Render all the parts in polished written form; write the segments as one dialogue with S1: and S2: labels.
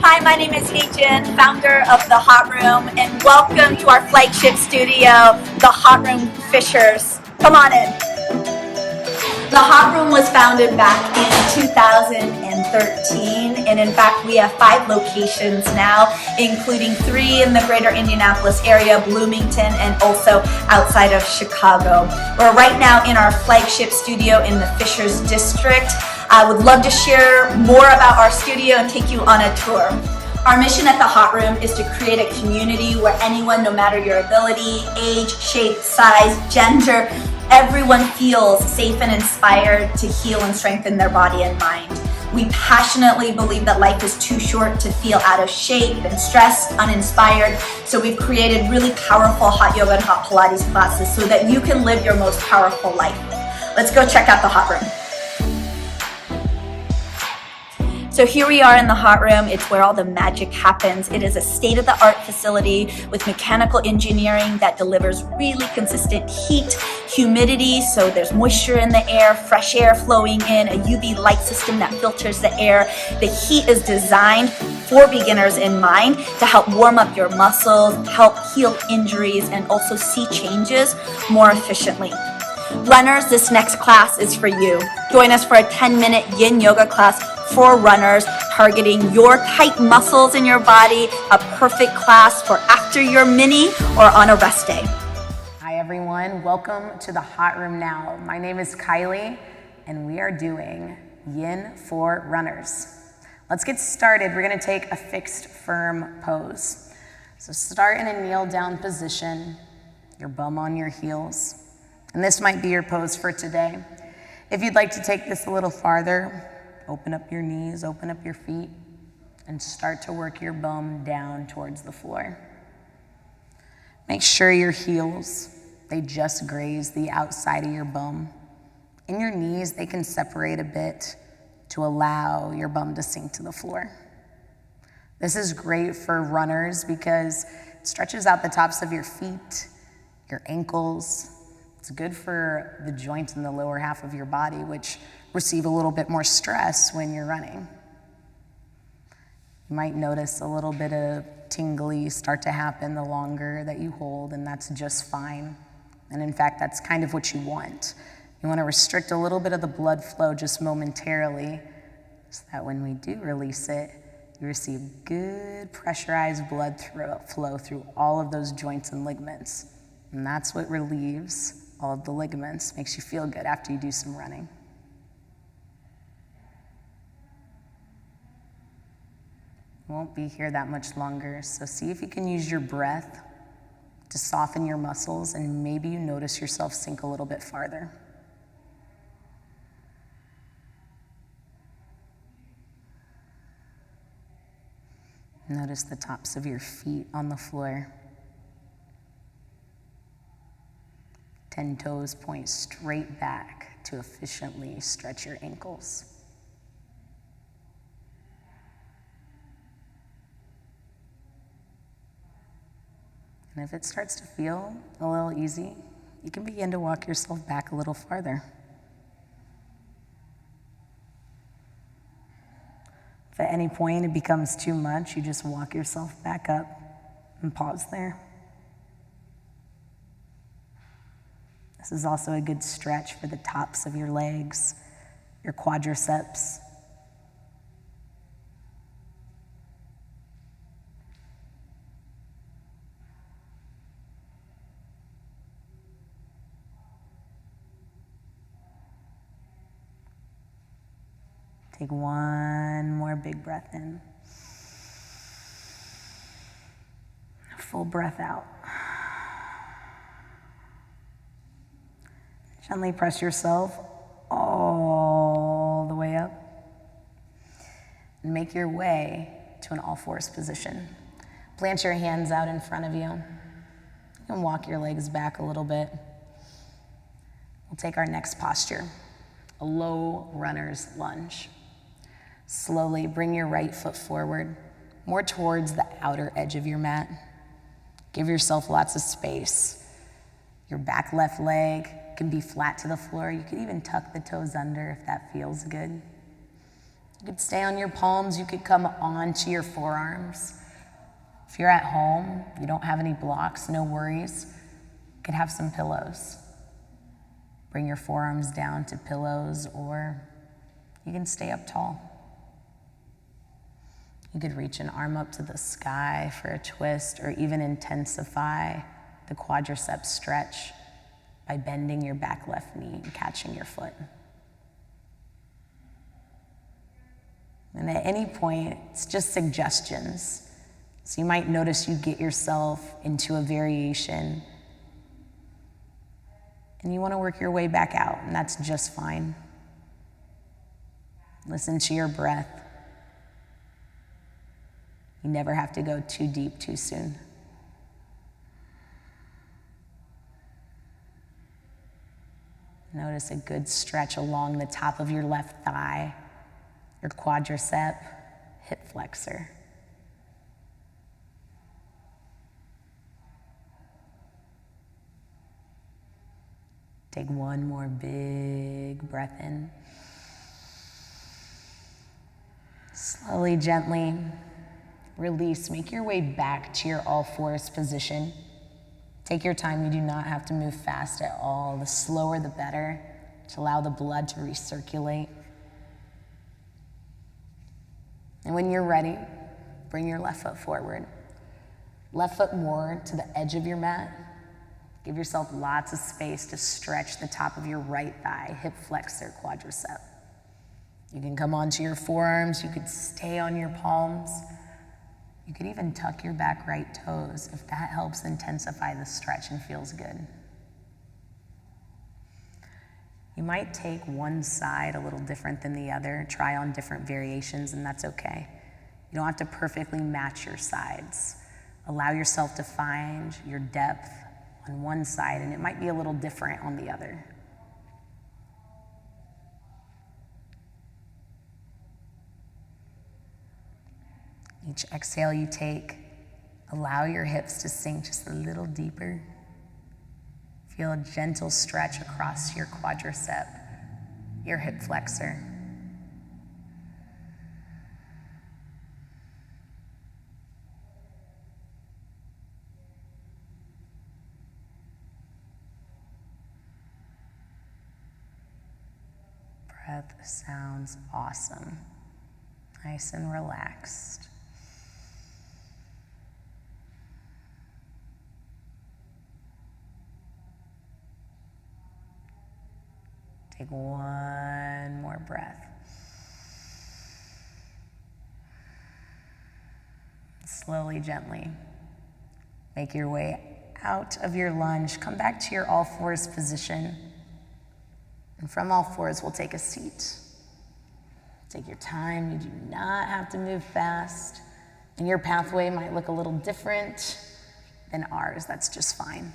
S1: Hi, my name is Hee-Jin, founder of The Hot Room, and welcome to our flagship studio, The Hot Room Fishers. Come on in. The Hot Room was founded back in 2013, and in fact, we have 5 locations now, including 3 in the greater Indianapolis area, Bloomington, and also outside of Chicago. We're right now in our flagship studio in the Fishers District. I would love to share more about our studio and take you on a tour. Our mission at the Hot Room is to create a community where anyone, no matter your ability, age, shape, size, gender, everyone feels safe and inspired to heal and strengthen their body and mind. We passionately believe that life is too short to feel out of shape and stressed, uninspired. So we've created really powerful hot yoga and hot Pilates classes so that you can live your most powerful life. Let's go check out the Hot Room. So here we are in the Hot Room. It's where all the magic happens. It is a state-of-the-art facility with mechanical engineering that delivers really consistent heat, humidity, so there's moisture in the air, fresh air flowing in, a UV light system that filters the air. The heat is designed for beginners in mind to help warm up your muscles, help heal injuries, and also see changes more efficiently. Runners, this next class is for you. Join us for a 10-minute yin yoga class for runners, targeting your tight muscles in your body, a perfect class for after your mini or on a rest day.
S2: Hi everyone, welcome to the Hot Room now. My name is Kylie and we are doing yin for runners. Let's get started. We're gonna take a fixed firm pose. So start in a kneel down position, your bum on your heels. And this might be your pose for today. If you'd like to take this a little farther, open up your knees, open up your feet, and start to work your bum down towards the floor. Make sure your heels, they just graze the outside of your bum. In your knees, they can separate a bit to allow your bum to sink to the floor. This is great for runners because it stretches out the tops of your feet, your ankles. It's good for the joints in the lower half of your body, which receive a little bit more stress when you're running. You might notice a little bit of tingly start to happen the longer that you hold, and that's just fine. And in fact, that's kind of what you want. You want to restrict a little bit of the blood flow just momentarily so that when we do release it, you receive good pressurized blood flow through all of those joints and ligaments. And that's what relieves all of the ligaments, makes you feel good after you do some running. You won't be here that much longer, so see if you can use your breath to soften your muscles, and maybe you notice yourself sink a little bit farther. Notice the tops of your feet on the floor. 10 toes point straight back to efficiently stretch your ankles. And if it starts to feel a little easy, you can begin to walk yourself back a little farther. If at any point it becomes too much, you just walk yourself back up and pause there. This is also a good stretch for the tops of your legs, your quadriceps. Take one more big breath in. A full breath out. Gently press yourself all the way up and make your way to an all-fours position. Plant your hands out in front of you. You can walk your legs back a little bit. We'll take our next posture, a low runner's lunge. Slowly bring your right foot forward, more towards the outer edge of your mat. Give yourself lots of space. Your back left leg can be flat to the floor. You can even tuck the toes under if that feels good. You could stay on your palms, you could come onto your forearms. If you're at home, you don't have any blocks, no worries. You could have some pillows. Bring your forearms down to pillows, or you can stay up tall. You could reach an arm up to the sky for a twist, or even intensify the quadriceps stretch by bending your back left knee and catching your foot. And at any point, it's just suggestions. So you might notice you get yourself into a variation and you want to work your way back out, and that's just fine. Listen to your breath. You never have to go too deep too soon. Notice a good stretch along the top of your left thigh, your quadricep, hip flexor. Take one more big breath in. Slowly, gently release. Make your way back to your all fours position. Take your time. You do not have to move fast at all. The slower, the better, to allow the blood to recirculate. And when you're ready, bring your left foot forward. Left foot more to the edge of your mat. Give yourself lots of space to stretch the top of your right thigh, hip flexor, quadricep. You can come onto your forearms. You could stay on your palms. You could even tuck your back right toes if that helps intensify the stretch and feels good. You might take one side a little different than the other, try on different variations, and that's okay. You don't have to perfectly match your sides. Allow yourself to find your depth on one side, and it might be a little different on the other. Each exhale you take, allow your hips to sink just a little deeper. Feel a gentle stretch across your quadricep, your hip flexor. Breath sounds awesome, nice and relaxed. Take one more breath. Slowly, gently, make your way out of your lunge. Come back to your all fours position. And from all fours, we'll take a seat. Take your time. You do not have to move fast. And your pathway might look a little different than ours. That's just fine.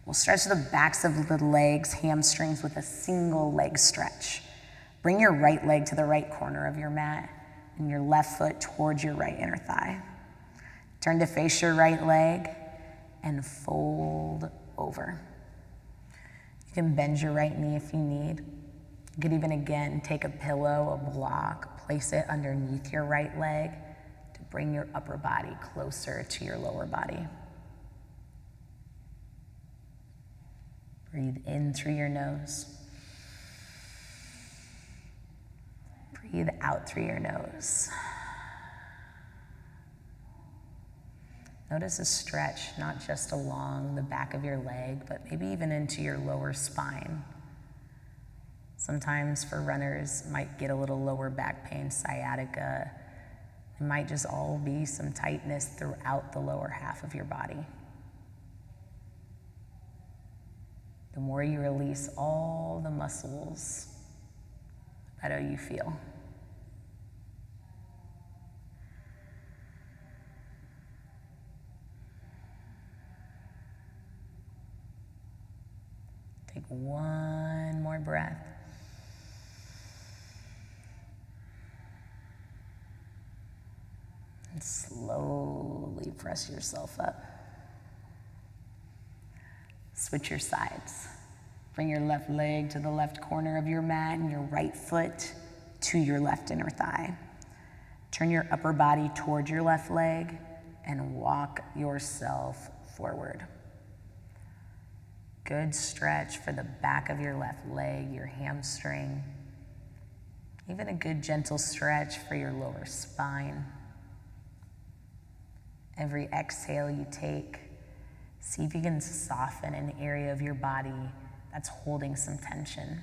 S2: We'll stretch the backs of the legs, hamstrings, with a single leg stretch. Bring your right leg to the right corner of your mat and your left foot towards your right inner thigh. Turn to face your right leg and fold over. You can bend your right knee if you need. You could even, again, take a pillow, a block, place it underneath your right leg to bring your upper body closer to your lower body. Breathe in through your nose. Breathe out through your nose. Notice a stretch, not just along the back of your leg, but maybe even into your lower spine. Sometimes for runners, might get a little lower back pain, sciatica. It might just all be some tightness throughout the lower half of your body. The more you release all the muscles, the better you feel. Take one more breath. And slowly press yourself up. Switch your sides. Bring your left leg to the left corner of your mat and your right foot to your left inner thigh. Turn your upper body toward your left leg and walk yourself forward. Good stretch for the back of your left leg, your hamstring. Even a good gentle stretch for your lower spine. Every exhale you take, see if you can soften an area of your body that's holding some tension.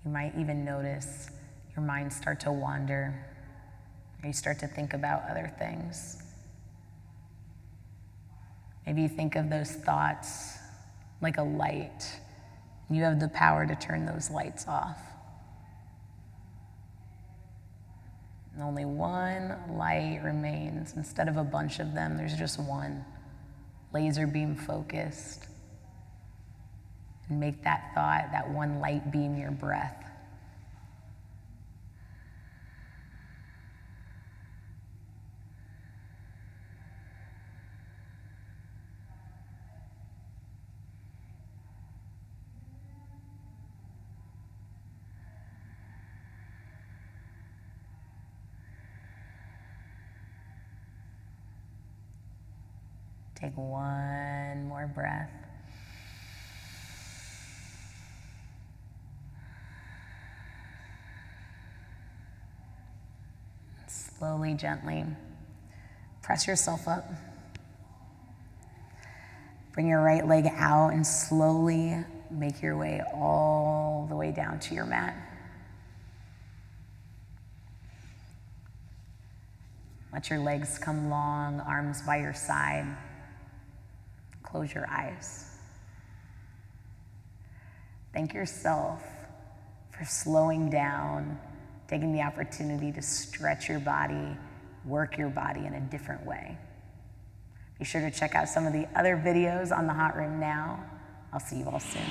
S2: You might even notice your mind start to wander, or you start to think about other things. Maybe you think of those thoughts like a light, and you have the power to turn those lights off. And only one light remains. Instead of a bunch of them, there's just one, laser beam focused. And make that thought, that one light beam, your breath. Take one more breath. Slowly, gently, press yourself up. Bring your right leg out and slowly make your way all the way down to your mat. Let your legs come long, arms by your side. Close your eyes. Thank yourself for slowing down, taking the opportunity to stretch your body, work your body in a different way. Be sure to check out some of the other videos on the Hot Room now. I'll see you all soon.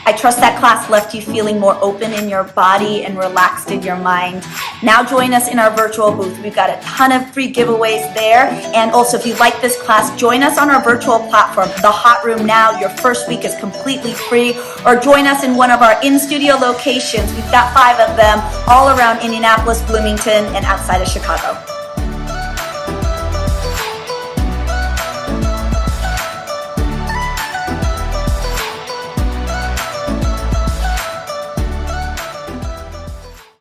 S1: I trust that class left you feeling more open in your body and relaxed in your mind. Now join us in our virtual booth. We've got a ton of free giveaways there. And also, if you like this class, join us on our virtual platform, The Hot Room Now. Your first week is completely free. Or join us in one of our in-studio locations. We've got 5 of them all around Indianapolis, Bloomington, and outside of Chicago.